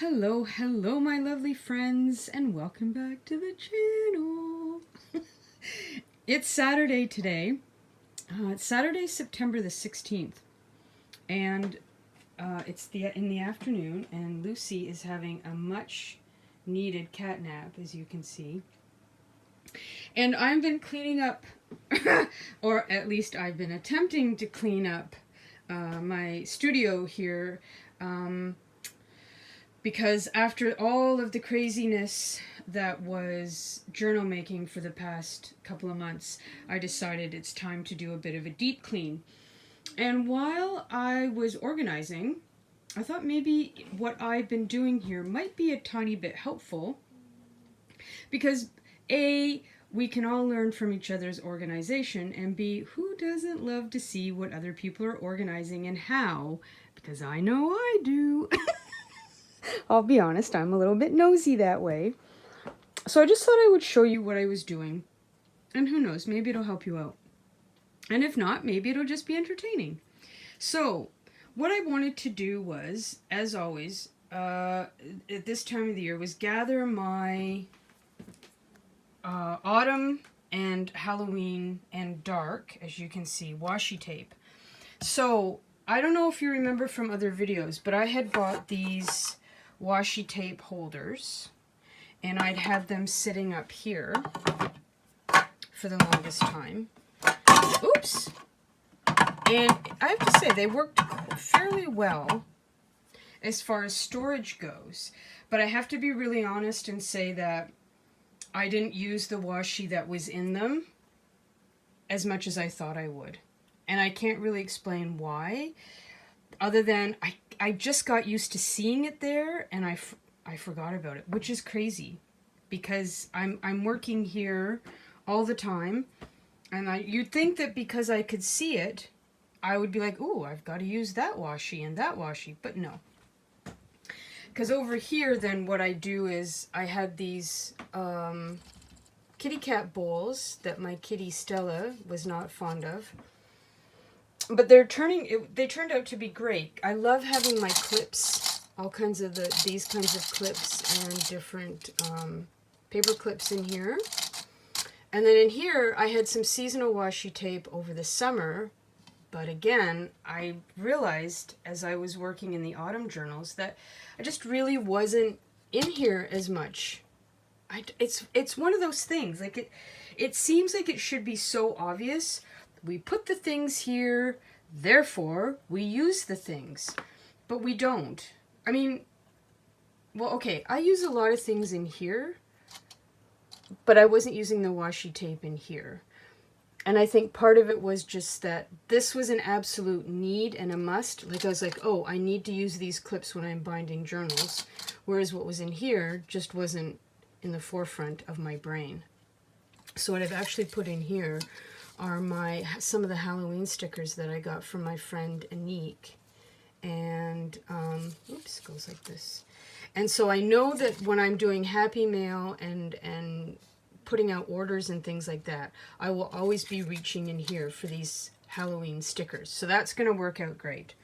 Hello, hello, my lovely friends, and welcome back to the channel. It's Saturday today. It's Saturday, September the 16th, and it's in the afternoon, and Lucy is having a much needed cat nap, as you can see. And I've been cleaning up, or at least I've been attempting to clean up my studio here. Because after all of the craziness that was journal making for the past couple of months, I decided it's time to do a bit of a deep clean. And while I was organizing, I thought maybe what I've been doing here might be a tiny bit helpful. Because A, we can all learn from each other's organization, and B, who doesn't love to see what other people are organizing and how? Because I know I do. I'll be honest, I'm a little bit nosy that way. So I just thought I would show you what I was doing. And who knows, maybe it'll help you out. And if not, maybe it'll just be entertaining. So, what I wanted to do was, as always, at this time of the year, was gather my autumn and Halloween and dark, as you can see, washi tape. So, I don't know if you remember from other videos, but I had bought these washi tape holders, and I'd had them sitting up here for the longest time. Oops! And I have to say, they worked fairly well as far as storage goes, but I have to be really honest and say that I didn't use the washi that was in them as much as I thought I would. And I can't really explain why, other than I just got used to seeing it there, and I forgot about it, which is crazy, because I'm working here all the time, and you'd think that because I could see it, I would be like, ooh, I've got to use that washi and that washi, but no. Because over here, then, what I do is I had these kitty cat bowls that my kitty Stella was not fond of. But they turned out to be great. I love having my clips, all kinds of these kinds of clips and different paper clips in here. And then in here, I had some seasonal washi tape over the summer. But again, I realized as I was working in the autumn journals that I just really wasn't in here as much. It's one of those things. Like it seems like it should be so obvious. We put the things here, therefore we use the things, but we don't. I mean, well, okay, I use a lot of things in here, but I wasn't using the washi tape in here. And I think part of it was just that this was an absolute need and a must. Like I was like, oh, I need to use these clips when I'm binding journals, whereas what was in here just wasn't in the forefront of my brain. So what I've actually put in here are some of the Halloween stickers that I got from my friend Anique. And, oops, it goes like this. And so I know that when I'm doing Happy Mail and putting out orders and things like that, I will always be reaching in here for these Halloween stickers. So that's going to work out great.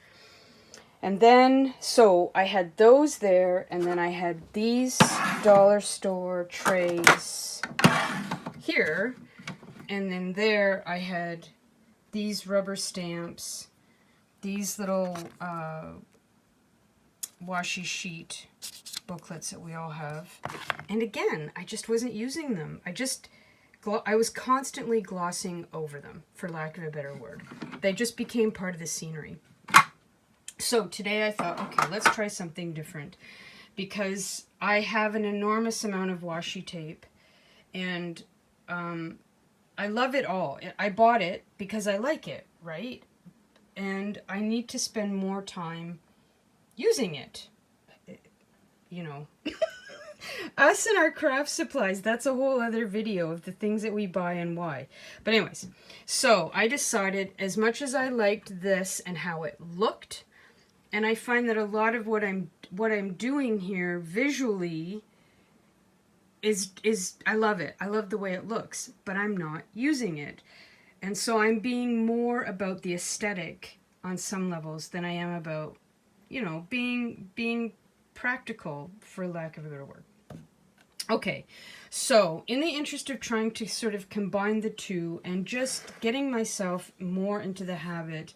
And then, so I had those there, and then I had these dollar store trays here. And then there I had these rubber stamps, these little washi sheet booklets that we all have. And again, I just wasn't using them. I was constantly glossing over them, for lack of a better word. They just became part of the scenery. So today I thought, okay, let's try something different, because I have an enormous amount of washi tape, and I love it all. I bought it because I like it, right? And I need to spend more time using it. You know. Us and our craft supplies, that's a whole other video of the things that we buy and why. But anyways, so I decided, as much as I liked this and how it looked, and I find that a lot of what I'm doing here visually is I love it. I love the way it looks, but I'm not using it. And so I'm being more about the aesthetic on some levels than I am about, you know, being practical, for lack of a better word. Okay, so in the interest of trying to sort of combine the two and just getting myself more into the habit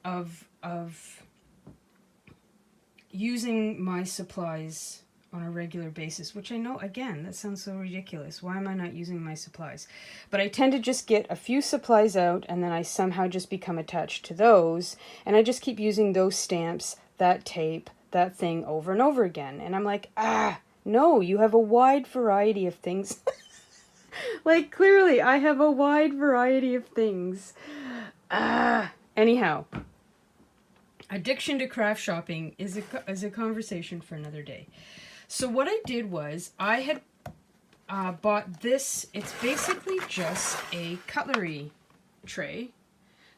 of using my supplies on a regular basis, which I know, again, that sounds so ridiculous. Why am I not using my supplies? But I tend to just get a few supplies out, and then I somehow just become attached to those, and I just keep using those stamps, that tape, that thing over and over again. And I'm like, no, you have a wide variety of things. Like, clearly, I have a wide variety of things. Anyhow, addiction to craft shopping is a conversation for another day. So what I did was, I had bought this. It's basically just a cutlery tray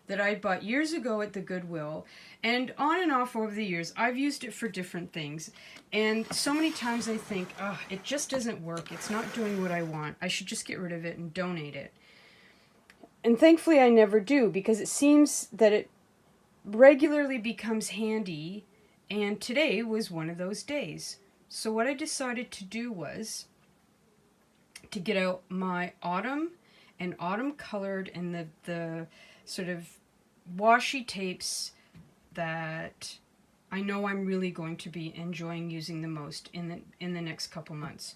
that I bought years ago at the Goodwill. And on and off over the years, I've used it for different things. And so many times I think, it just doesn't work. It's not doing what I want. I should just get rid of it and donate it. And thankfully I never do, because it seems that it regularly becomes handy. And today was one of those days. So what I decided to do was to get out my autumn and autumn colored and the sort of washi tapes that I know I'm really going to be enjoying using the most in the next couple months.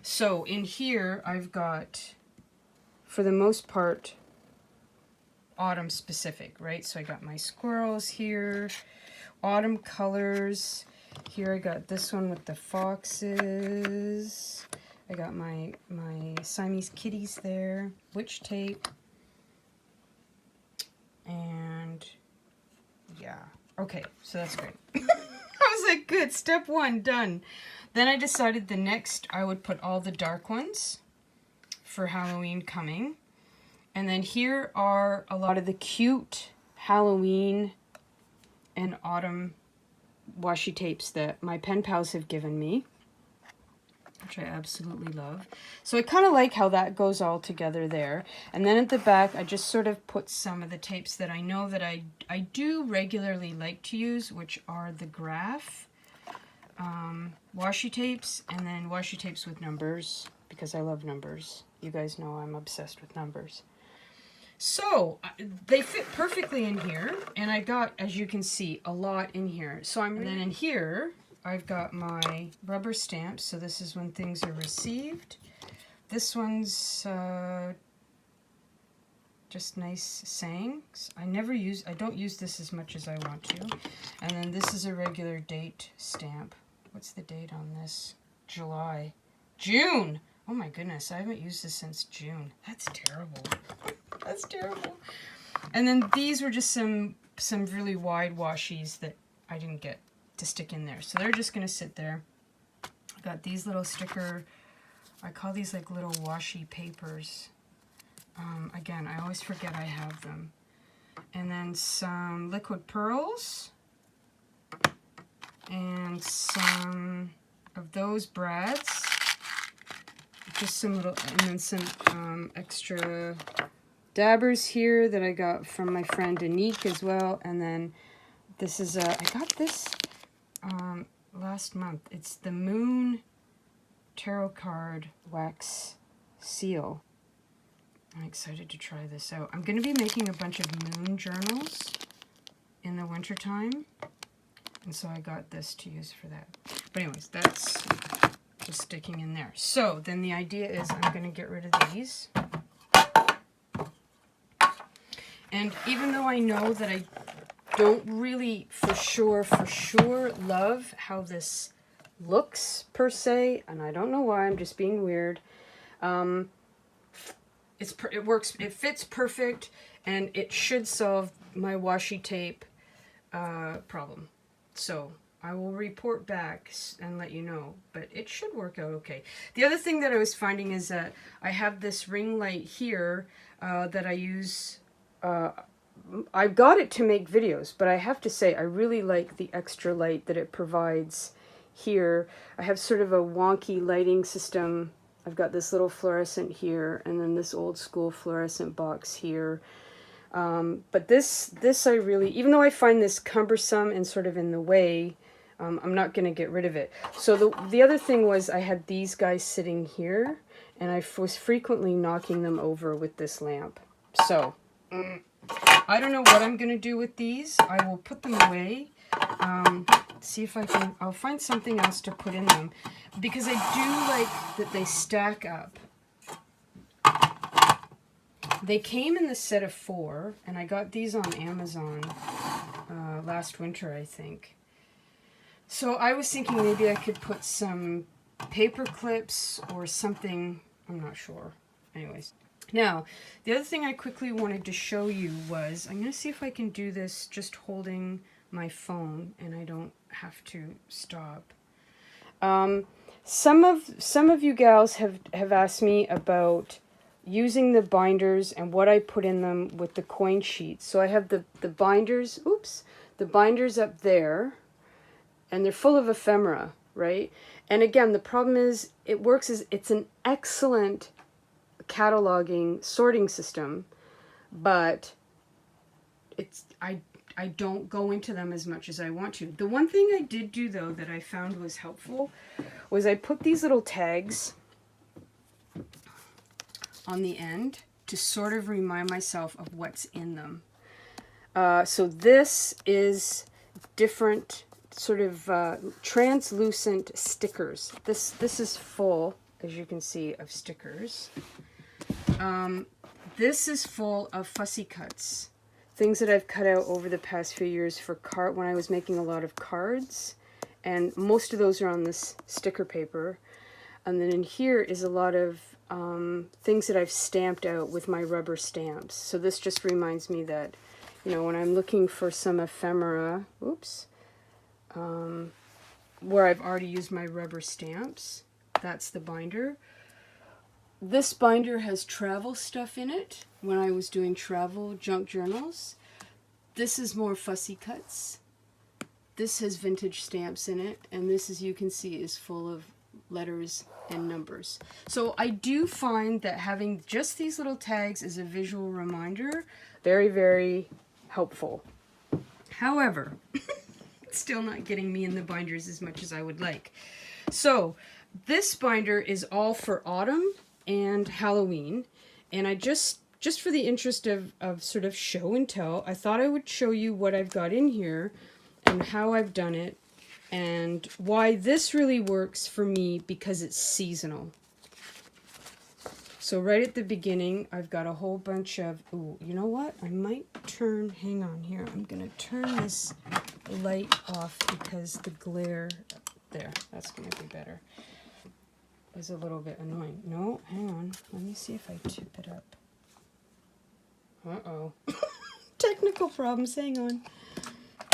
So in here I've got, for the most part, autumn specific, right? So I got my squirrels here, autumn colors. Here I got this one with the foxes. I got my Siamese kitties there, witch tape. And yeah, okay, so that's great. I was like, good, step one, done. Then I decided the next I would put all the dark ones for Halloween coming. And then here are a lot of the cute Halloween and autumn washi tapes that my pen pals have given me, which I absolutely love. So I kind of like how that goes all together there. And then at the back, I just sort of put some of the tapes that I know that I do regularly like to use, which are the graph washi tapes, and then washi tapes with numbers, because I love numbers. You guys know I'm obsessed with numbers. So they fit perfectly in here, and I got, as you can see, a lot in here. So and then in here, I've got my rubber stamps. So this is when things are received. This one's just nice sayings. I don't use this as much as I want to. And then this is a regular date stamp. What's the date on this? June! Oh my goodness, I haven't used this since June. That's terrible. That's terrible. And then these were just some really wide washies that I didn't get to stick in there. So they're just going to sit there. I got these little sticker, I call these like little washi papers. Again, I always forget I have them. And then some liquid pearls. And some of those brads. Just some little, and then some extra dabbers here that I got from my friend Anique as well. And then this is I got this last month. It's the Moon Tarot Card Wax Seal. I'm excited to try this out. I'm going to be making a bunch of moon journals in the wintertime. And so I got this to use for that. But anyways, that's just sticking in there. So then the idea is I'm going to get rid of these. And even though I know that I don't really for sure love how this looks per se, and I don't know why, I'm just being weird. It works, it fits perfect, and it should solve my washi tape problem. So I will report back and let you know, but it should work out okay. The other thing that I was finding is that I have this ring light here that I use. I've got it to make videos, but I have to say I really like the extra light that it provides here. I have sort of a wonky lighting system. I've got this little fluorescent here, and then this old school fluorescent box here. But this I really, even though I find this cumbersome and sort of in the way, I'm not going to get rid of it. So the other thing was I had these guys sitting here, and I was frequently knocking them over with this lamp. So, I don't know what I'm going to do with these. I will put them away. See if I can, I'll find something else to put in them. Because I do like that they stack up. They came in the set of 4, and I got these on Amazon last winter, I think. So I was thinking maybe I could put some paper clips or something, I'm not sure. Anyways. Now, the other thing I quickly wanted to show you was, I'm going to see if I can do this just holding my phone and I don't have to stop. Some of you gals have asked me about using the binders and what I put in them with the coin sheets. So I have the binders, the binders up there, and they're full of ephemera, right? And again, the problem is it's an excellent cataloging sorting system, but I don't go into them as much as I want to. The one thing I did do though that I found was helpful was I put these little tags on the end to sort of remind myself of what's in them. So this is different sort of translucent stickers. This is full, as you can see, of stickers. This is full of fussy cuts. Things that I've cut out over the past few years for when I was making a lot of cards. And most of those are on this sticker paper. And then in here is a lot of things that I've stamped out with my rubber stamps. So this just reminds me that, you know, when I'm looking for some ephemera, where I've already used my rubber stamps, that's the binder. This binder has travel stuff in it when I was doing travel junk journals. This is more fussy cuts. This has vintage stamps in it, and this, as you can see, is full of letters and numbers. So I do find that having just these little tags as a visual reminder, very, very helpful. However, it's still not getting me in the binders as much as I would like. So this binder is all for autumn and Halloween, and I just for the interest of sort of show and tell, I thought I would show you what I've got in here and how I've done it and why this really works for me, because it's seasonal. So right at the beginning, I've got a whole bunch of, ooh, you know what? I might turn, hang on here. I'm going to turn this light off because the glare, there, that's going to be better. Is a little bit annoying. No, hang on. Let me see if I tip it up. Uh-oh. Technical problems, hang on.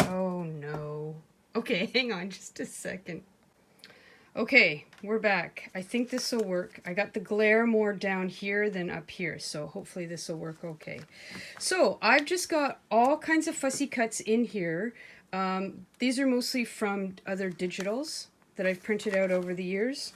Oh no. Okay, hang on just a second. Okay, we're back. I think this will work. I got the glare more down here than up here, so hopefully this will work okay. So I've just got all kinds of fussy cuts in here. These are mostly from other digitals that I've printed out over the years.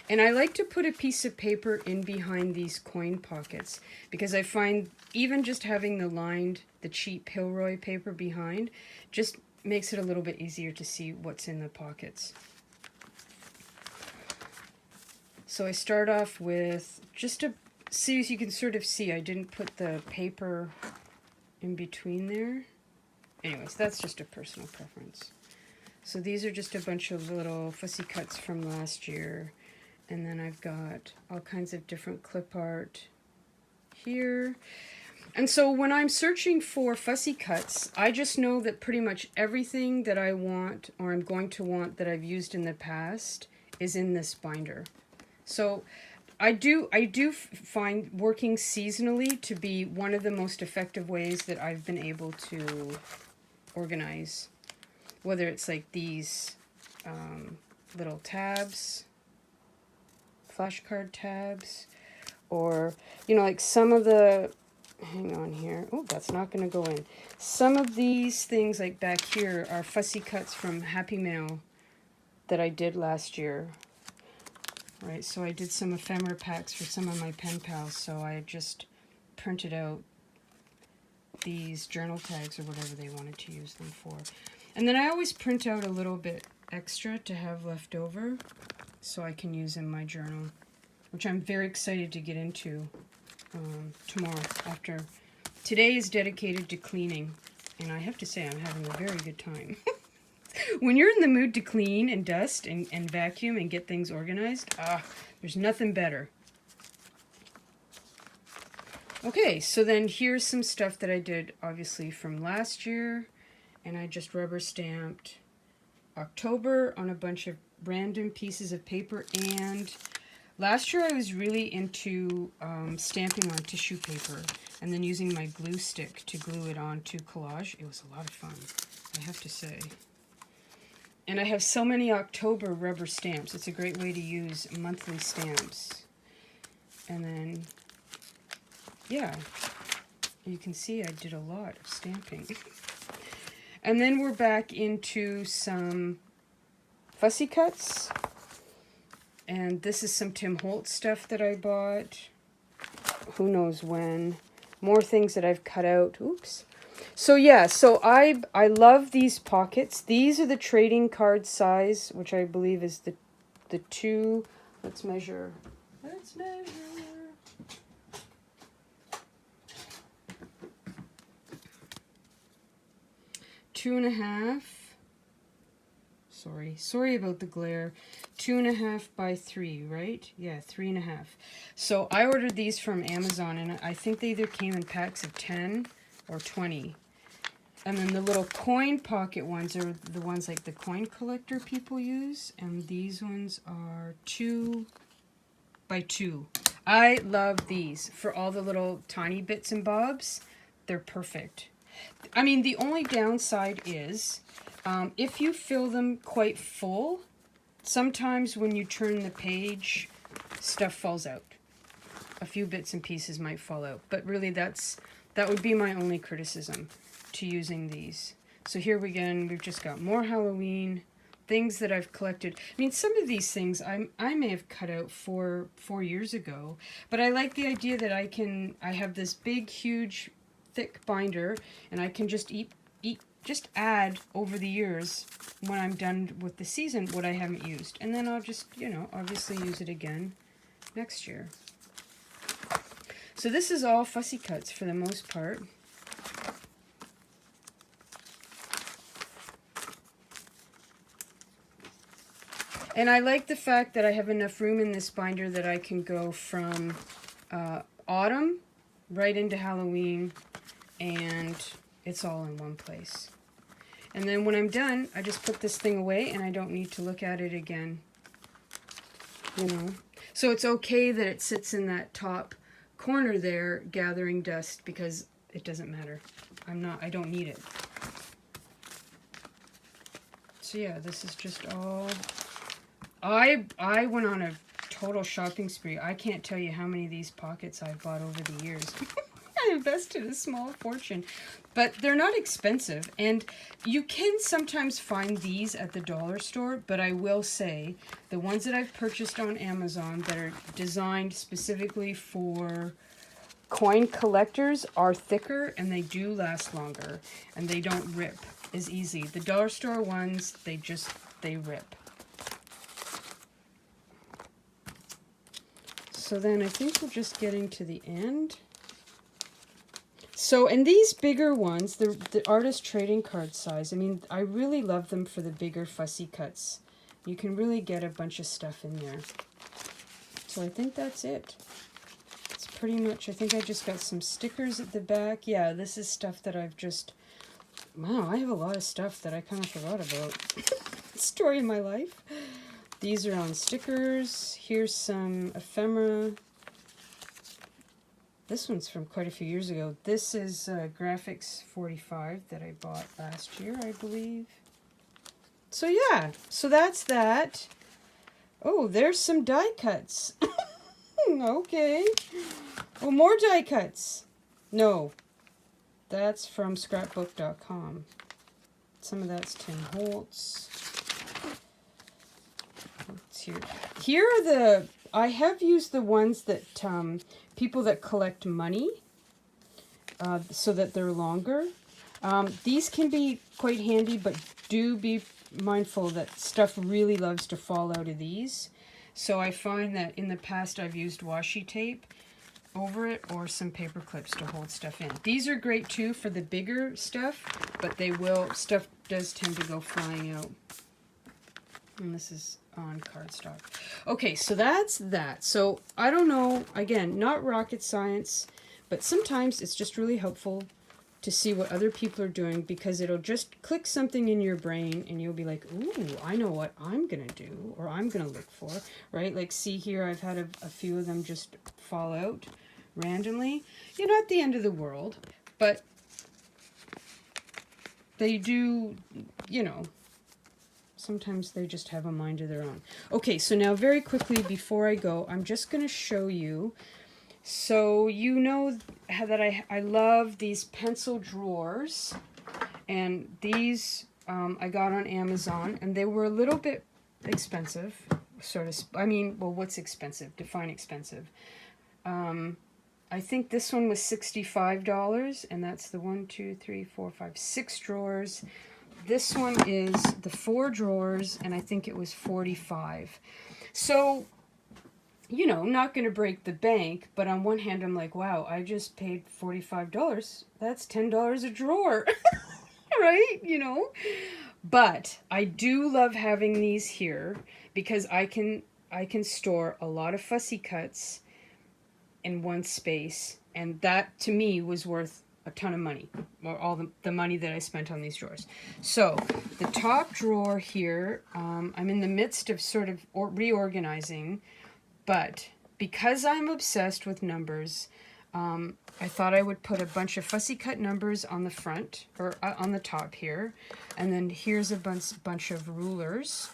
And I like to put a piece of paper in behind these coin pockets because I find even just having the cheap Pilroy paper behind just makes it a little bit easier to see what's in the pockets. So I start off with just to see, as you can sort of see, I didn't put the paper in between there. Anyways, that's just a personal preference. So these are just a bunch of little fussy cuts from last year. And then I've got all kinds of different clip art here. And so when I'm searching for fussy cuts, I just know that pretty much everything that I want or I'm going to want that I've used in the past is in this binder. So I do find working seasonally to be one of the most effective ways that I've been able to organize. Whether it's like these little tabs, flashcard tabs, or, you know, like some of the, hang on here, oh, that's not going to go in. Some of these things like back here are fussy cuts from Happy Mail that I did last year. Right, so I did some ephemera packs for some of my pen pals, so I just printed out these journal tags or whatever they wanted to use them for. And then I always print out a little bit extra to have left over so I can use in my journal, which I'm very excited to get into tomorrow after. Today is dedicated to cleaning, and I have to say I'm having a very good time. When you're in the mood to clean and dust and vacuum and get things organized, there's nothing better. Okay, so then here's some stuff that I did obviously from last year, and I just rubber stamped October on a bunch of random pieces of paper. And last year I was really into stamping on tissue paper and then using my glue stick to glue it onto collage. It was a lot of fun, I have to say. And I have so many October rubber stamps. It's a great way to use monthly stamps. And then, yeah, you can see I did a lot of stamping. And then we're back into some fussy cuts. And this is some Tim Holtz stuff that I bought. Who knows when. More things that I've cut out. Oops. So yeah, so I love these pockets. These are the trading card size, which I believe is the 2. Let's measure. 2.5. Sorry about the glare. 2.5 by 3, right? Yeah, 3.5. So I ordered these from Amazon, and I think they either came in packs of 10 or 20. And then the little coin pocket ones are the ones like the coin collector people use. And these ones are 2 by 2. I love these for all the little tiny bits and bobs. They're perfect. I mean, the only downside is if you fill them quite full, sometimes when you turn the page, stuff falls out. A few bits and pieces might fall out. But really, that would be my only criticism to using these. So here we've just got more Halloween things that I've collected. I mean, some of these things I may have cut out 4 years ago, but I like the idea that I have this big, huge, thick binder, and I can just add over the years when I'm done with the season what I haven't used, and then I'll just, obviously use it again next year. So this is all fussy cuts for the most part. And I like the fact that I have enough room in this binder that I can go from autumn right into Halloween, and it's all in one place. And then when I'm done, I just put this thing away and I don't need to look at it again. So it's okay that it sits in that top corner there gathering dust, because it doesn't matter. I don't need it. So yeah, this is just all... I went on a total shopping spree. I can't tell you how many of these pockets I've bought over the years. I invested a small fortune. But they're not expensive. And you can sometimes find these at the dollar store. But I will say, the ones that I've purchased on Amazon that are designed specifically for coin collectors are thicker, and they do last longer. And they don't rip as easy. The dollar store ones, they rip. So then I think we're just getting to the end. So, and these bigger ones, the artist trading card size, I mean, I really love them for the bigger fussy cuts. You can really get a bunch of stuff in there. So I think that's it. It's pretty much, I think I just got some stickers at the back. Yeah, this is stuff that I've just, wow, I have a lot of stuff that I kind of forgot about. Story of my life. These are on stickers. Here's some ephemera. This one's from quite a few years ago. This is Graphics 45 that I bought last year, I believe. So yeah, so that's that. Oh, there's some die cuts. Okay. Oh, more die cuts. No, that's from scrapbook.com. Some of that's Tim Holtz. Here are the, I have used the ones that people that collect money so that they're longer. These can be quite handy, but do be mindful that stuff really loves to fall out of these. So I find that in the past I've used washi tape over it or some paper clips to hold stuff in. These are great too for the bigger stuff, but stuff does tend to go flying out. And this is on cardstock. Okay, so that's that. So I don't know, again, not rocket science, but sometimes it's just really helpful to see what other people are doing, because it'll just click something in your brain and you'll be like, ooh, I know what I'm gonna do, or I'm gonna look for, right? Like, see here, I've had a few of them just fall out randomly. You're not the end of the world, but they do, you know, sometimes they just have a mind of their own. Okay, so now very quickly before I go, I'm just going to show you. So you know that I love these pencil drawers, and these I got on Amazon, and they were a little bit expensive, sort of. I mean, well, what's expensive? Define expensive. I think this one was $65, and that's the 1, 2, 3, 4, 5, 6 drawers. This one is the 4 drawers, and I think it was $45. So, you know, not going to break the bank, but on one hand, I'm like, wow, I just paid $45. That's $10 a drawer, right? You know, but I do love having these here because I can store a lot of fussy cuts in one space, and that to me was worth a ton of money, or all the money that I spent on these drawers. So the top drawer here, I'm in the midst of sort of reorganizing, but because I'm obsessed with numbers, I thought I would put a bunch of fussy cut numbers on the front, or on the top here, and then here's a bunch of rulers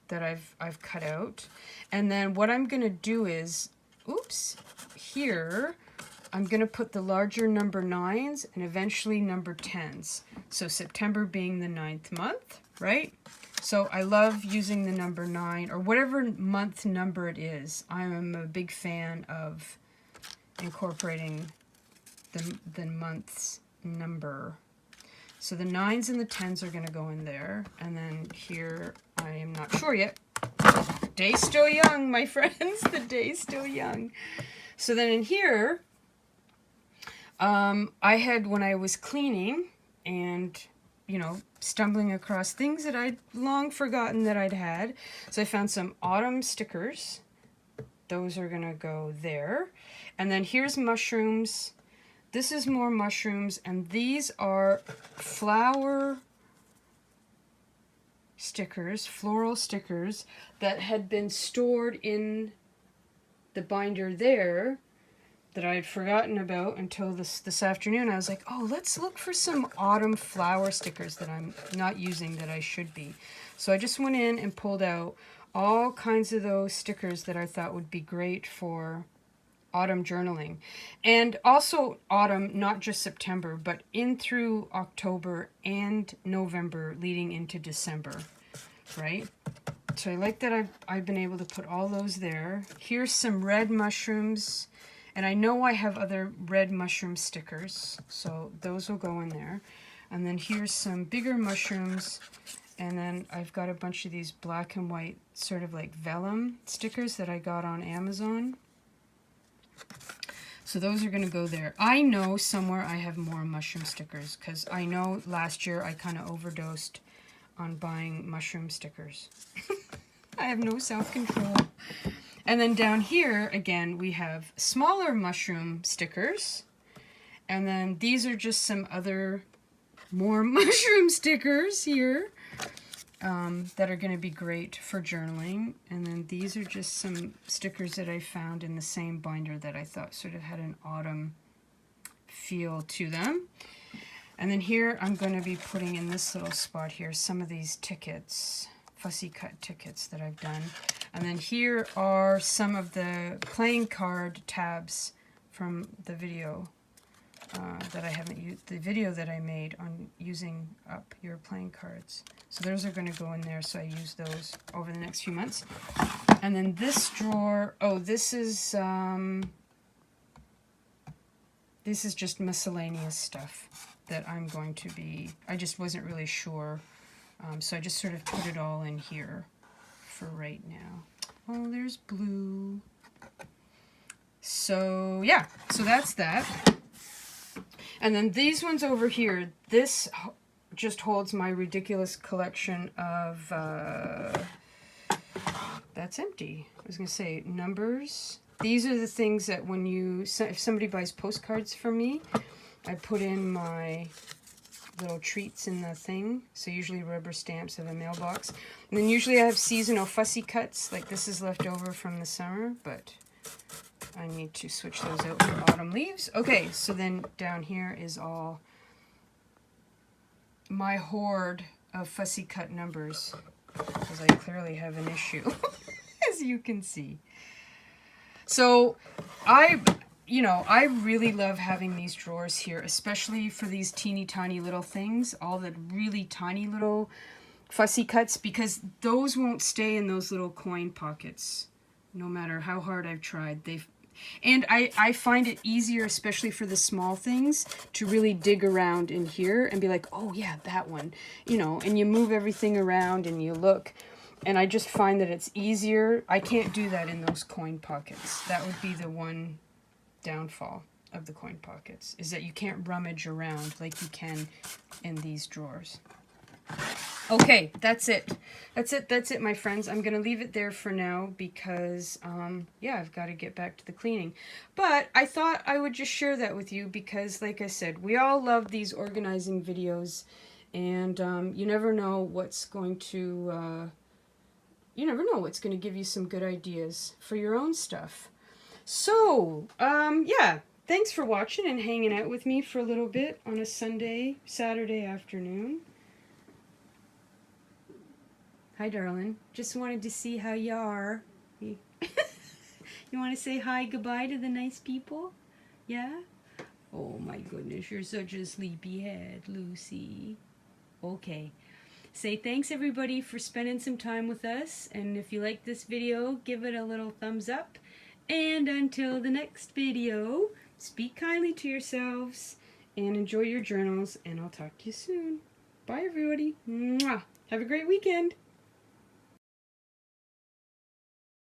that I've cut out. And then what I'm gonna do is, oops, here I'm gonna put the larger number 9s and eventually number 10s. So September being the 9th month, right? So I love using the number 9, or whatever month number it is. I'm a big fan of incorporating the month's number. So the 9s and the 10s are going to go in there. And then here, I am not sure yet. The day's still young, my friends. The day's still young. So then in here, I had, when I was cleaning and, you know, stumbling across things that I'd long forgotten that I'd had. So I found some autumn stickers. Those are going to go there. And then here's mushrooms. This is more mushrooms, and these are flower stickers, floral stickers, that had been stored in the binder there that I had forgotten about until this afternoon. I was like, oh, let's look for some autumn flower stickers that I'm not using that I should be. So I just went in and pulled out all kinds of those stickers that I thought would be great for autumn journaling. And also autumn, not just September, but in through October and November leading into December, right? So I like that I've been able to put all those there. Here's some red mushrooms, and I know I have other red mushroom stickers, so those will go in there. And then here's some bigger mushrooms, and then I've got a bunch of these black and white sort of like vellum stickers that I got on Amazon. So those are going to go there. I know somewhere I have more mushroom stickers, because I know last year I kind of overdosed on buying mushroom stickers. I have no self-control. And then down here, again, we have smaller mushroom stickers. And then these are just some other more mushroom stickers here that are going to be great for journaling. And then these are just some stickers that I found in the same binder that I thought sort of had an autumn feel to them. And then here I'm going to be putting in this little spot here some of these tickets, fussy cut tickets that I've done. And then here are some of the playing card tabs from the video that I haven't used, the video that I made on using up your playing cards. So those are going to go in there, so I use those over the next few months. And then this drawer, oh, this is just miscellaneous stuff that I'm going to be, I just wasn't really sure So I just sort of put it all in here for right now. Oh, there's blue. So yeah, so that's that. And then these ones over here, this just holds my ridiculous collection of, that's empty. I was going to say numbers. These are the things that when you, if somebody buys postcards from me, I put in my little treats in the thing. So usually rubber stamps of a mailbox. And then usually I have seasonal fussy cuts, like this is left over from the summer, but I need to switch those out for autumn leaves. Okay, so then down here is all my hoard of fussy cut numbers, because I clearly have an issue, as you can see. So I really love having these drawers here, especially for these teeny tiny little things, all the really tiny little fussy cuts, because those won't stay in those little coin pockets, no matter how hard I've tried. And I find it easier, especially for the small things, to really dig around in here and be like, oh yeah, that one, you know, and you move everything around and you look. And I just find that it's easier. I can't do that in those coin pockets. That would be the one downfall of the coin pockets, is that you can't rummage around like you can in these drawers. Okay, that's it. That's it, my friends. I'm going to leave it there for now because, yeah, I've got to get back to the cleaning. But I thought I would just share that with you because, like I said, we all love these organizing videos, and you never know what's going to, give you some good ideas for your own stuff. So, yeah, thanks for watching and hanging out with me for a little bit on a Saturday afternoon. Hi, darling. Just wanted to see how you are. You want to say hi, goodbye to the nice people? Yeah? Oh my goodness, you're such a sleepyhead, Lucy. Okay. Say thanks, everybody, for spending some time with us. And if you like this video, give it a little thumbs up. And until the next video, speak kindly to yourselves and enjoy your journals. And I'll talk to you soon. Bye, everybody. Mwah. Have a great weekend.